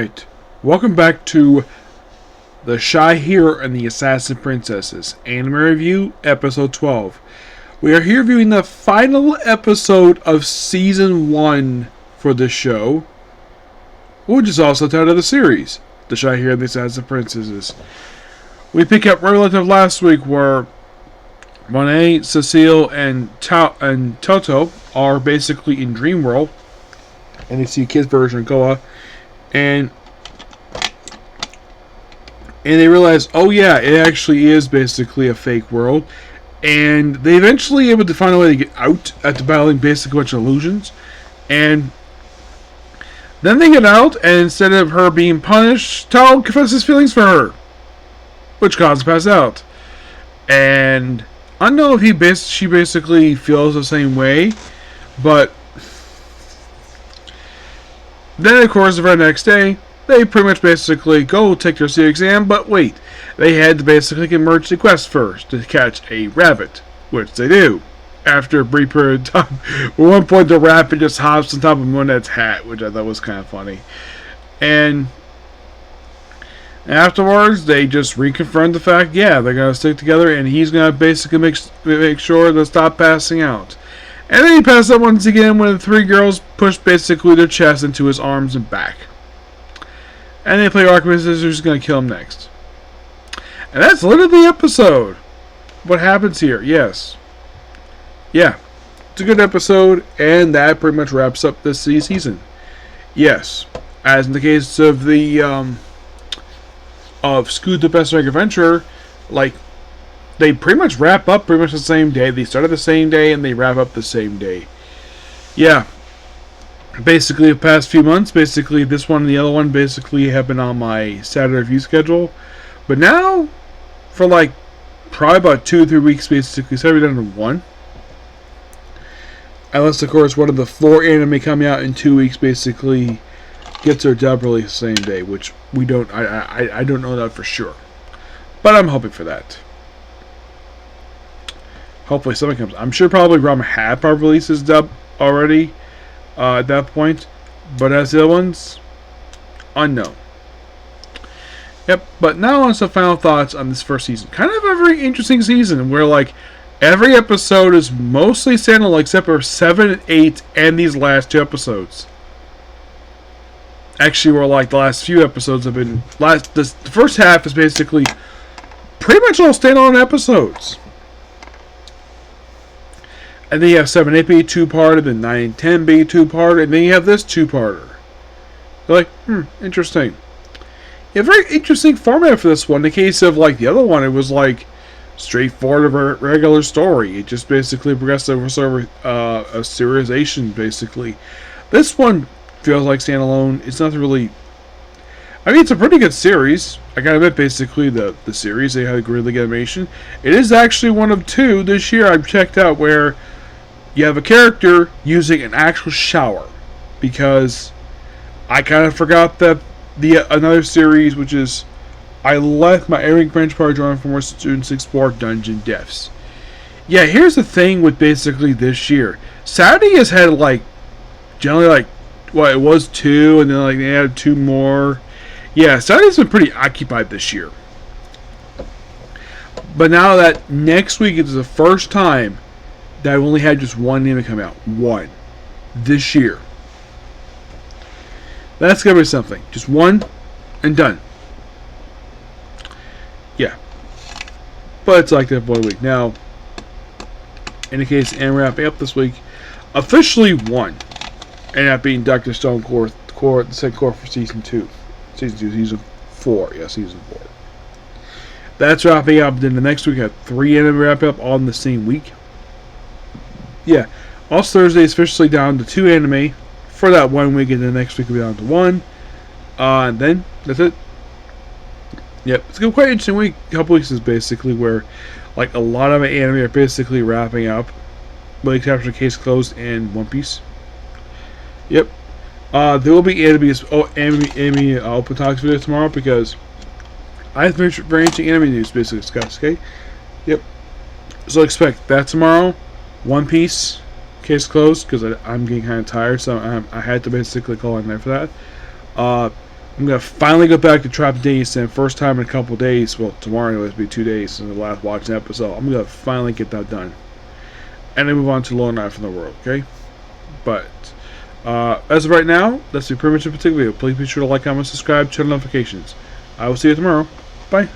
Alright, welcome back to The Shy Hero and the Assassin Princesses, Anime Review, Episode 12. We are here reviewing the final episode of Season 1 for this show, which is also the title of the series, The Shy Hero and the Assassin Princesses. We pick up right left of last week where Monet, Cecile, and Toto are basically in Dream World, and they see a kid's version of Goa. And they realize, oh yeah, it actually is basically a fake world. And they eventually able to find a way to get out after battling basically a bunch of illusions. And then they get out, and instead of her being punished, Tao confesses feelings for her, which causes her to pass out. And I don't know if she basically feels the same way, but then, of course, the very next day, they pretty much basically go take their sea exam, but wait, they had to basically get emergency quest first to catch a rabbit, which they do. After a brief period of time, at one point the rabbit just hops on top of Monet's hat, which I thought was kind of funny. And afterwards, they just reconfirm the fact, yeah, they're going to stick together, and he's going to basically make sure to stop passing out. And then he passes out once again when the three girls push basically their chest into his arms and back. And they play rock, paper, scissors, who's going to kill him next. And that's literally the episode. What happens here? Yes. Yeah. It's a good episode, and that pretty much wraps up this season. Yes. As in the case of the, of Scoot the Best Rank Adventure, like, they pretty much wrap up pretty much the same day. They started the same day and they wrap up the same day. Yeah. Basically, the past few months, basically this one and the other one basically have been on my Saturday review schedule. But now, for like probably about 2 or 3 weeks, basically, so every done in one. Unless, of course, one of the 4 anime coming out in 2 weeks basically gets their dub release the same day, which we don't. I don't know that for sure, but I'm hoping for that. Hopefully something comes. I'm sure probably Rum had probably released his dub already at that point. But as the other ones, unknown. Yep, but now on some final thoughts on this first season. Kind of a very interesting season where like every episode is mostly standalone except for 7 and 8 and these last 2 episodes. Actually, where like the last few episodes have been the first half is basically pretty much all standalone episodes. And then you have 7 and 8 be a 2-parter, then 9 and 10 be a 2-parter, and then you have this 2-parter. You're like, interesting. Yeah, very interesting format for this one. In the case of like the other one, it was like straightforward regular story. It just basically progressed over a serialization, basically. This one feels like standalone. It's nothing really. I mean, it's a pretty good series. I gotta admit, basically, the series, they had really good animation. It is actually one of 2 this year I've checked out where you have a character using an actual shower. Because I kind of forgot that another series, which is I left my Eric Branch part drawing for more students explore Dungeon Deaths. Yeah, here's the thing with basically this year. Saturday has had like, generally like, well, it was 2, and then like they added 2 more. Yeah, Saturday's been pretty occupied this year. But now that next week is the first time that I've only had just one anime come out. One. This year. That's going to be something. Just one and done. Yeah. But it's like that for a week. Now, in the case I'm wrapping up this week, officially one. And that being Dr. Stone Core, the second core for Season 2. Season 4. Yeah, Season 4. That's wrapping up. Then the next week I have 3 anime wrap up all in the same week. Yeah. Also Thursday is officially down to 2 anime for that 1 week, and then next week will be down to 1. And then that's it. Yep. It's been quite an interesting week. A couple weeks is basically where like a lot of my anime are basically wrapping up. With the exception of Case Closed and One Piece. Yep. There will be anime open talks video tomorrow because I have very interesting anime news basically discussed. Okay. Yep. So expect that tomorrow. One Piece, Case Closed, because I'm getting kind of tired, so I had to basically call in there for that. I'm gonna finally go back to Trap Days, and first time in a couple days. Well, tomorrow will be 2 days since the last watching episode. I'm gonna finally get that done, and then move on to Lone Knife in the World. Okay, but as of right now, that's pretty much a particular video. Please be sure to like, comment, subscribe, turn on notifications. I will see you tomorrow. Bye.